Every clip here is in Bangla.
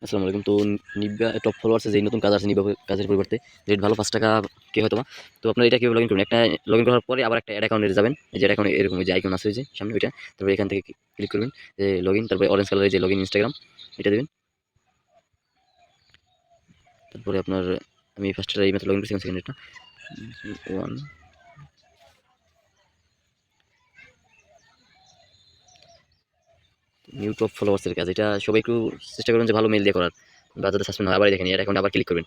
আসসালামু আলাইকুম। তো নিব্বা টপ ফলোয়ার্সে যেই নতুন কাজ আছে নিব্বা কাজের পরিবর্তে রেট ভালো 5 টাকা কে হয়তোবা। তো আপনারা এটা কিভাবে লগইন করবেন? একটা লগইন করার পরে আবার একটা এড অ্যাকাউন্টে যাবেন। এই যে এড অ্যাকাউন্টে এরকম যে আইকন আছে ওই যে সামনে ওইটা। তারপরে এখান থেকে ক্লিক করবেন যে লগইন, তারপরে অরেঞ্জ কালারের যে লগইন ইনস্টাগ্রাম এটা দিবেন। তারপরে আপনার আমি ফার্স্ট এই মেথড লগইন করছি, সেকেন্ড এটা 1 নিউ টপ ফলোয়ার্সের কাজ। এটা সবাই একটু চেষ্টা করবেন যে ভালো মেইল দিয়ে করার বা যাতে সাসপেন্ড হয়। আবার দেখেন এড অ্যাকাউন্টে আবার ক্লিক করবেন।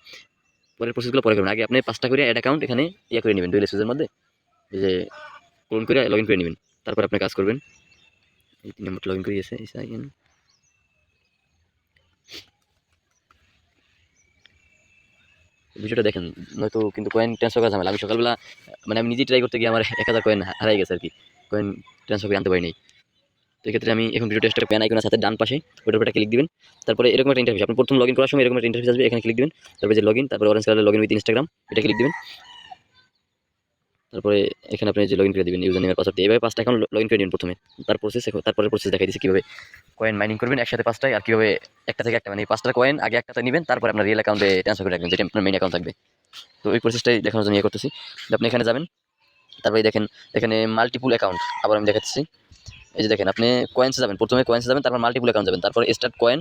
পরের প্রসেসগুলো পরে করবেন। আগে আপনি 5 টা করে এড অ্যাকাউন্ট এখানে করে নেবেন ডুয়েল এর মধ্যে। এই যে ক্লোন করে লগইন করে নেবেন। তারপর আপনি কাজ করবেন। এই 3 নম্বরটা লগইন করে গেছে সাইন। ভিডিওটা দেখেন, নয়তো কিন্তু কয়েন ট্রান্সফার করা ঝামেলা। আমি সকালবেলা মানে আমি নিজেই ট্রাই করতে গিয়ে আমার 1000 কয়েন হারাই গেছে আরকি। কয়েন ট্রান্সফার করে আনতে পারি নাই। তো এক্ষেত্রে আমি এখন ভিডিও টেস্টের প্যান আইকন আছে হাতের ডান পাশে, ওটার উপর একটা ক্লিক দিবেন। তারপরে এরকম একটা ইন্টারফেস, আপনি প্রথম লগইন করার সময় এরকম একটা ইন্টারফেস আসবে, এখানে ক্লিক দিবেন। তারপরে যে লগইন, তারপরে অরেঞ্জ কালারের লগইন উইথ ইনস্টাগ্রাম এটা ক্লিক দিবেন। তারপরে এখানে আপনি যে লগইন করে দিবেন ইউজার নেম আর পাসওয়ার্ড দিয়ে। এভাবে 5টা অ্যাকাউন্ট লগইন করে দিবেন প্রথমে। তারপরে প্রসেস দেখাই দিচ্ছি কিভাবে কয়েন মাইনিং করবেন একসাথে 5টায়, আর কিভাবে একটা থেকে একটা মানে 5টা কয়েন আগে একটাতে নেবেন, তারপরে আপনার রিয়েল অ্যাকাউন্টে ট্রান্সফার করে রাখবেন যেটা আপনার মেইন অ্যাকাউন্ট থাকবে। তো ওই প্রসেসটাই দেখানোর জন্য করতেছি। আপনি এখানে যাবেন, তারপরে দেখেন এখানে মাল্টিপুল অ্যাকাউন্ট, আবার আমি দেখাচ্ছি। এই যে দেখেন আপনি কয়েন্সে যাবেন, প্রথমে কয়েন্সে যাবেন, তারপর মাল্টিপুল অ্যাকাউন্ট যাবেন, তারপর স্টার্ট কয়েন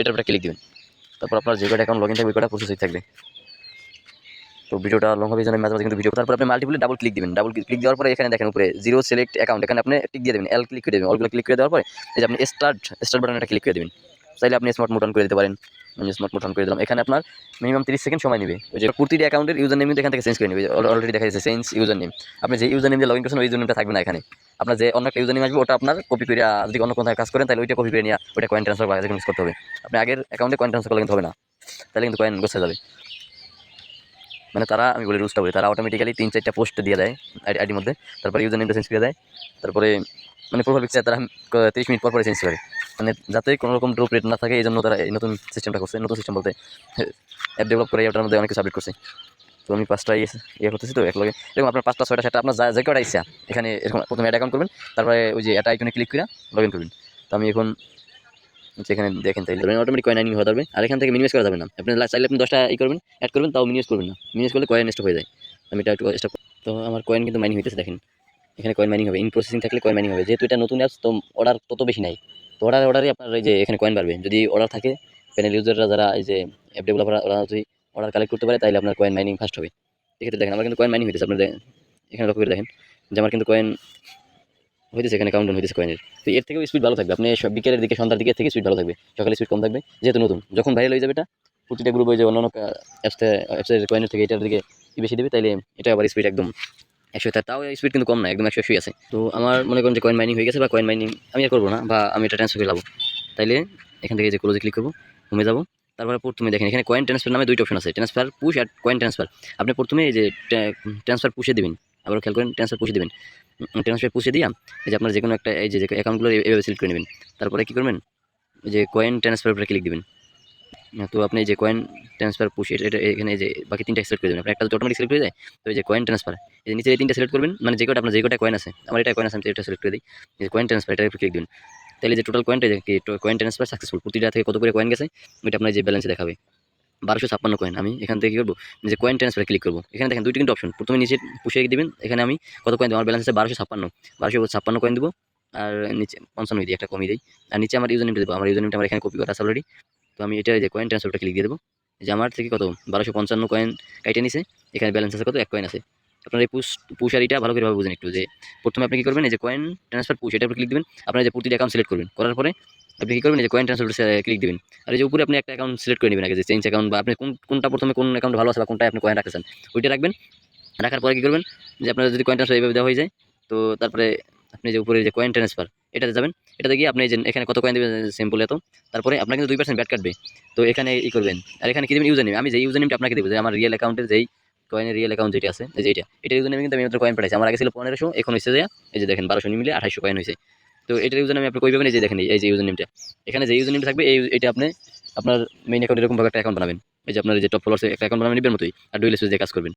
এটার উপরে ক্লিক দিবেন। তারপর আপনার যে কটা অ্যাকাউন্ট লগইন থাকবে ওই কটা প্রসেস হয়ে থাকবে। তো ভিডিওটা লং হবে জন্য মাঝে মাঝে কিন্তু ভিডিও, তারপর আপনি মাল্টিপুলে ডাবল ক্লিক দিবেন। ডাবল ক্লিক দেওয়ার পরে এখানে দেখেন উপরে জিরো সিলেক্ট অ্যাকাউন্ট, এখানে আপনি টিক দিয়ে দেবেন, এল ক্লিক করে দেবেন। অলগুলো ক্লিক করে দেওয়ার পরে এই যে আপনি স্টার্ট বাটনটা ক্লিক করে দেবেন। চাইলে আপনি স্মার্ট মোড অন করে দিতে পারেন। আমি স্মার্ট মোড অন করে দিলাম। এখানে আপনার মিনিমাম 30 সেকেন্ড সময় নেবে। ওই যে প্রতিটি অ্যাকাউন্টের ইউজার নেম এখান থেকে চেঞ্জ করে নেবে। অলরেডি দেখা যাচ্ছে চেঞ্জ ইউজার নেম। আপনি যে ইউজার নেম দিয়ে লগইন করছেন ওই ইউজার নেমটা থাকবে না এখানে। আপনার যে অন্য একটা ইউজার নেম আসবে ওটা আপনার কপি করে যদি অন্য কোথাও কাজ করেন তাহলে ওইটা কপি করে নিয়ে ওইটা কয়েন ট্রান্সফার বা ইউজ করতে হবে। আপনি আগের অ্যাকাউন্টে কয়েন ট্রান্সফার করলে কিন্তু হবে না, তাহলে কিন্তু কয়েন গেছে যাবে। মানে তারা, আমি বলি রুলসটা বলি, তারা অটোমেটিক্যালি 3-4টা পোস্ট দিয়ে দেয় আইডির মধ্যে। তারপরে ইউজার নেমটা চেঞ্জ করে দেয়। তারপরে মানে প্রোফাইল পিকচার তারা 30 মিনিট পর পরে চেঞ্জ করে, মানে যাতে কোনো রকম ড্রপ রেট না থাকে। এই জন্য তারা এই নতুন সিস্টেমটা করছে। নতুন সিস্টেম বলতে অ্যাপ ডেভেলপ করে ওটার মধ্যে অনেক কিছু আপডেট করছে। তো আমি 5টা করতেছি। তো একলগে এরকম আপনার 5টা 6টা সেটা আপনার যে কটা ইচ্ছা এখানে এরকম প্রথমে অ্যাড অ্যাকাউন্ট করবেন, তারপরে ওই যে এটা আইকনে ক্লিক করে লগ ইন করবেন। তো আমি এখন যেখানে দেখেন তাইলে অটোমেটিক কয়েন আর্নিং হয়ে যাবে। আর এখান থেকে মিনিমাইজ করা যাবে না। আপনি চাইলে আপনি 10টা করবেন, অ্যাড করবেন, তাও মিনিমাইজ করবেন না। মিনিমাইজ করলে কয়েন স্টপ হয়ে যায়। আমি এটা একটু স্টপ। তো আমার কয়েন কিন্তু মাইনিং হইতেছে দেখেন। এখানে কয়েন মাইনিং হবে, ইন প্রসেসিং থাকলে কয়েন মাইনিং হবে। যেহেতু এটা নতুন অ্যাপস তো অর্ডার তত বেশি নাই। তো অর্ডারই আপনার এই যে এখানে কয়েন বাড়বে। যদি অর্ডার থাকে, প্যানেল ইউজাররা যারা এই যে অ্যাপ ডেভেলপাররা ওরা যদি অর্ডার কালেক্ট করতে পারে তাহলে আপনার কয়েন মাইনিং ফাস্ট হবে। এক্ষেত্রে দেখেন আমার কিন্তু কয়েন মাইনিং হইতেছে। আপনার এখানে লক্ষ্য করে দেখেন যে আমার কিন্তু কয়েন হইতেছে, এখানে কাউন্ট ডাউন হইতেছে কয়েনের। তো এর থেকেও স্পিড ভালো থাকবে। আপনি সব বিকেলের দিকে সন্ধ্যার দিকে থেকে স্পিড ভালো থাকবে, সকালে স্পিড কম থাকবে যেহেতু নতুন। যখন ভাইরাল হয়ে যাবে এটা প্রতিটা গ্রুপে যে অন্যান্য অ্যাপসের কয়েনের থেকে এটার দিকে বেশি দেবে, তাইলে এটা আবার স্পিড একদম 100, তাও স্পিড কিন্তু কম না, একদম 180 আছে। তো আমার মনে করেন যে কয়েন মাইনিং হয়ে গেছে বা কয়েন মাইনিং আমি আর করবো না, বা আমি এটা ট্রান্সফার করে যাবো, তাইলে এখান থেকে যে ক্লোজে ক্লিক করবো, হোমে যাবো। তারপরে প্রথমে দেখেন এখানে কয়েন ট্রান্সফার নামে 2টা অপশন আছে, ট্রান্সফার পুশ আর কয়েন ট্রান্সফার। আপনি প্রথমে এই যে ট্রান্সফার পুষে দিবেন, আবার খেয়াল করেন ট্রান্সফার পুষে দিবেন। ট্রান্সফার পুষে দিয়া এই যে আপনার যে কোনো একটা এই যে অ্যাকাউন্টগুলো এভাবে সিলেক্ট করে নেবেন। তারপরে কি করবেন, এই যে কয়েন ট্রান্সফার উপরে ক্লিক দিবেন। তো আপনি এই যে কয়েন ট্রান্সফার পুশ এটা এখানে যে বাকি 3টা সিলেক্ট করে দেবেন। আপনার একটা অটোমেটিক সিলেক্ট হয়ে যায়। তো এই যে কয়েন ট্রান্সফার, এই যে নিচে এই 3টা সিলেক্ট করবেন, মানে যে কটা আপনার যে কটা কয়েন আছে, আমার এটা কয়েন আছে আমি এটা সিলেক্ট করে দিই। এই যে কয়েন ট্রান্সফার এটার উপরে ক্লিক দিবেন। তাহলে যে টোটাল কয়েনটা কি কয়েন ট্রান্সফার সাকসেসফুল, প্রতিটা থেকে কত করে কয়েন গেছে ওইটা আপনার যে ব্যালেন্সে দেখাবে। 1256 কয়েন। আমি এখান থেকে কি করবো, যে কয়েন ট্রান্সফারে ক্লিক করবো। এখানে দেখেন 2টি কিন্তু অপশন, প্রথমে নিচে পুষিয়ে দিবেন। এখানে আমি কত কয়েন দেবো, আমার ব্যালেন্স আছে 1256 কয়েন দেবো। আর নিচে 55 দিই, একটা কমিয়ে দিই। আর নিচে আমার ইউজার নেমটা দেবো। আমার ইউজার নেমটা আমার এখানে কপি করা আছে অলরেডি। তো আমি এটা যে কয়েন ট্রান্সফারটা ক্লিক দিয়ে দেবো। যে আমার থেকে কত 1255 কয়েন কাইটে নিছে। এখানে ব্যালেন্স আছে কত, 1 কয়েন আছে। আপনার এই পুশ আর এটা ভালো করে বুঝেন একটু। যে প্রথমে আপনি কি করবেন, এই যে কয়েন ট্রান্সফার পুশ এটার উপর ক্লিক দিবেন। আপনার যে প্রতিটা অ্যাকাউন্ট সিলেক্ট করবেন, করার পরে আপনি কি করবেন, এই যে কয়েন ট্রান্সফার ক্লিক দিবেন। আর এই যে উপরে আপনি একটা অ্যাকাউন্ট সিলেক্ট করে নেবেন আগে, যে চেঞ্জ অ্যাকাউন্ট, বা আপনি কোনটা প্রথমে কোন অ্যাকাউন্ট ভালো আছে বা কোনটা আপনি কয়েন রাখতেছেন ওইটা রাখবেন। রাখার পরে কি করবেন, যে আপনার যদি কয়েন ট্রান্সফার এইভাবে দেওয়া হয়ে যায়, তো তারপরে আপনি যে উপরে যে কয়েন ট্রান্সফার এটাতে যাবেন। এটাতে গিয়ে আপনি যে এখানে কত কয়েন দেবেন সিম্পল এত। তারপরে আপনার কিন্তু 2% ব্যাট কাটবে। তো এখানে করবেন। আর এখানে কি দেবেন, ইউজার নেম। আমি যে ইউজার নেমটা আপনাকে দেবো, যে আমার রিয়েল অ্যাকাউন্টের যেই কয়েনের রিয়েল অ্যাকাউন্ট যেটা আছে, এই যে এটা ইউজার নেমে কিন্তু আমি মাত্র কয়েন পাঠাইছি। আমার আগে ছিল 1500, এখন হয়েছে যে এই যে দেখেন 1200 মিলে 2800 কয়েন হয়েছে। তো এটার ইউজার নেম আপনি কই পাবেন, এই যে দেখেন এই যে ইউজার নেমটা, এখানে যে ইউজার নেমটা থাকবে এটা আপনি আপনার মেইন অ্যাকাউন্ট এরকম ভাবে একটা অ্যাকাউন্ট বানাবেন। এই যে আপনার যে টপ ফলোয়ার্স একটা অ্যাকাউন্ট বানাবেন নিবেন মতোই, আর ডুয়েল স্পেস দিয়ে কাজ করবেন।